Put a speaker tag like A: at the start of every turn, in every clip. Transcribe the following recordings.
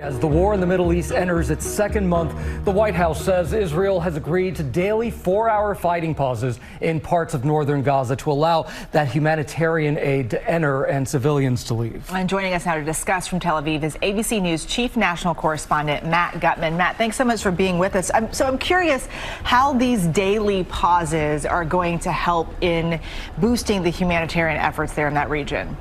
A: As the war in the Middle East enters its second month, the White House says Israel has agreed to daily 4-hour fighting pauses in parts of northern Gaza to allow that humanitarian aid to enter and civilians to leave.
B: And joining us now to discuss from Tel Aviv is ABC News chief national correspondent Matt Gutman. Matt, thanks so much for being with us. I'm curious how these daily pauses are going to help in boosting the humanitarian efforts there in that region.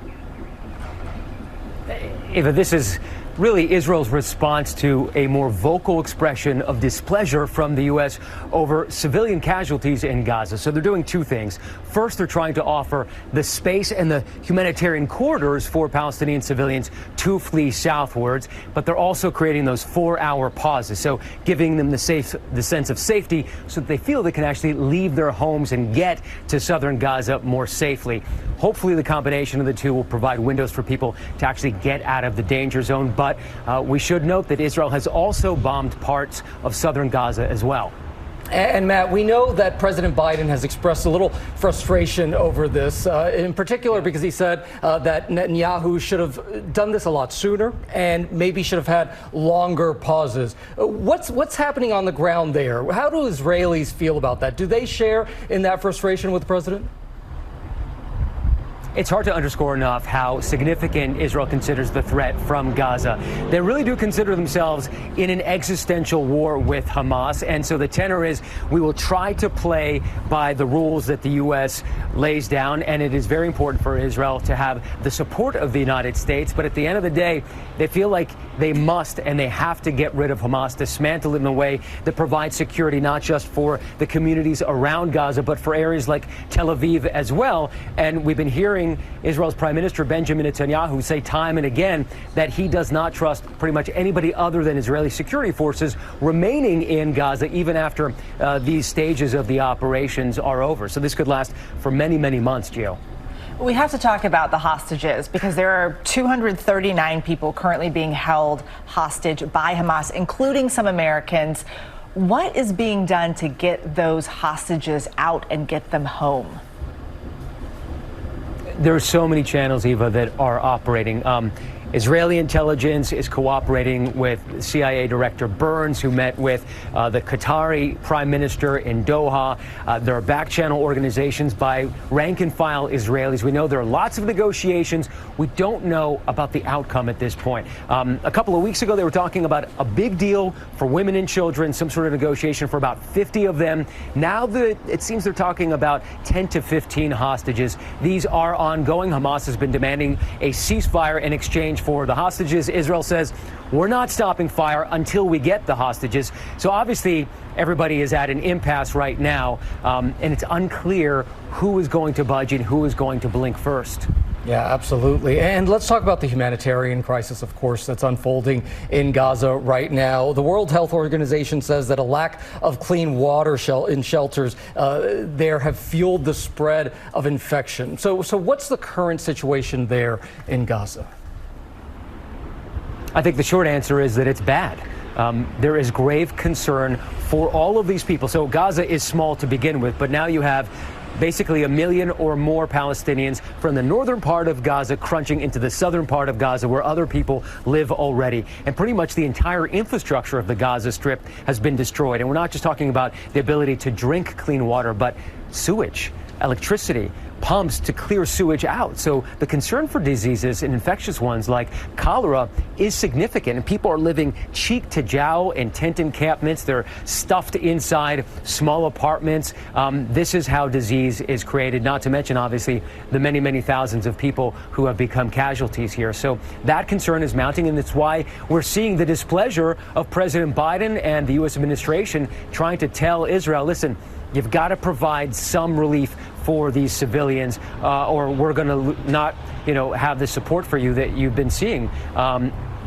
C: Eva, this is really Israel's response to a more vocal expression of displeasure from the U.S. over civilian casualties in Gaza. So they're doing two things. First, they're trying to offer the space and the humanitarian corridors for Palestinian civilians to flee southwards, but they're also creating those 4-hour pauses, so giving them the sense of safety so that they feel they can actually leave their homes and get to southern Gaza more safely. Hopefully, the combination of the two will provide windows for people to actually get out of the danger zone. But we should note that Israel has also bombed parts of southern Gaza as well.
A: And Matt, we know that President Biden has expressed a little frustration over this, in particular because he said that Netanyahu should have done this a lot sooner and maybe should have had longer pauses. What's happening on the ground there? How do Israelis feel about that? Do they share in that frustration with the president?
C: It's hard to underscore enough how significant Israel considers the threat from Gaza. They really do consider themselves in an existential war with Hamas. And so the tenor is we will try to play by the rules that the U.S. lays down. And it is very important for Israel to have the support of the United States. But at the end of the day, they feel like they must and they have to get rid of Hamas, dismantle it in a way that provides security not just for the communities around Gaza, but for areas like Tel Aviv as well. And we've been hearing Israel's Prime Minister Benjamin Netanyahu say time and again that he does not trust pretty much anybody other than Israeli security forces remaining in Gaza, even after these stages of the operations are over. So this could last for many, many months, Gio.
B: We have to talk about the hostages because there are 239 people currently being held hostage by Hamas, including some Americans. What is being done to get those hostages out and get them home?
C: There are so many channels, Eva, that are operating. Israeli intelligence is cooperating with CIA Director Burns, who met with the Qatari Prime Minister in Doha. There are back-channel organizations by rank-and-file Israelis. We know there are lots of negotiations. We don't know about the outcome at this point. A couple of weeks ago, they were talking about a big deal for women and children, some sort of negotiation for about 50 of them. Now it seems they're talking about 10 to 15 hostages. These are ongoing. Hamas has been demanding a ceasefire in exchange for the hostages. Israel says we're not stopping fire until we get the hostages. So obviously everybody is at an impasse right now, and it's unclear who is going to budge and who is going to blink first.
A: Yeah, absolutely. And let's talk about the humanitarian crisis, of course, that's unfolding in Gaza right now. The World Health Organization says that a lack of clean water in shelters there have fueled the spread of infection. So what's the current situation there in Gaza?
C: I think the short answer is that it's bad. There is grave concern for all of these people. So Gaza is small to begin with, but now you have basically 1 million or more Palestinians from the northern part of Gaza crunching into the southern part of Gaza where other people live already. And pretty much the entire infrastructure of the Gaza Strip has been destroyed. And we're not just talking about the ability to drink clean water, but sewage, electricity, pumps to clear sewage out. So the concern for diseases and infectious ones like cholera is significant, and people are living cheek to jowl in tent encampments. They're stuffed inside small apartments. This is how disease is created, not to mention, obviously, the many, many thousands of people who have become casualties here. So that concern is mounting, and that's why we're seeing the displeasure of President Biden and the U.S. administration trying to tell Israel, listen, you've got to provide some relief for these civilians, or we're going to not, have the support for you that you've been seeing.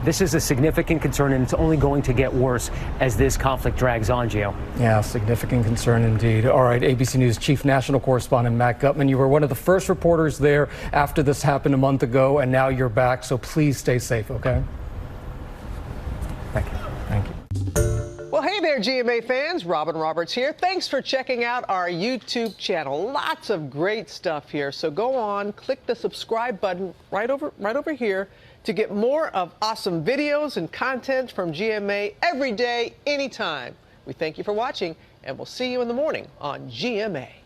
C: This is a significant concern, and it's only going to get worse as this conflict drags on, Gio.
A: Yeah, significant concern indeed. All right, ABC News chief national correspondent Matt Gutman, you were one of the first reporters there after this happened a month ago, and now you're back, so please stay safe, okay?
C: Thank you.
A: Thank you.
D: Well, hey there, GMA fans. Robin Roberts here. Thanks for checking out our YouTube channel. Lots of great stuff here. So go on, click the subscribe button right over here. to get more of awesome videos and content from GMA every day, anytime. We thank you for watching, and we'll see you in the morning on GMA.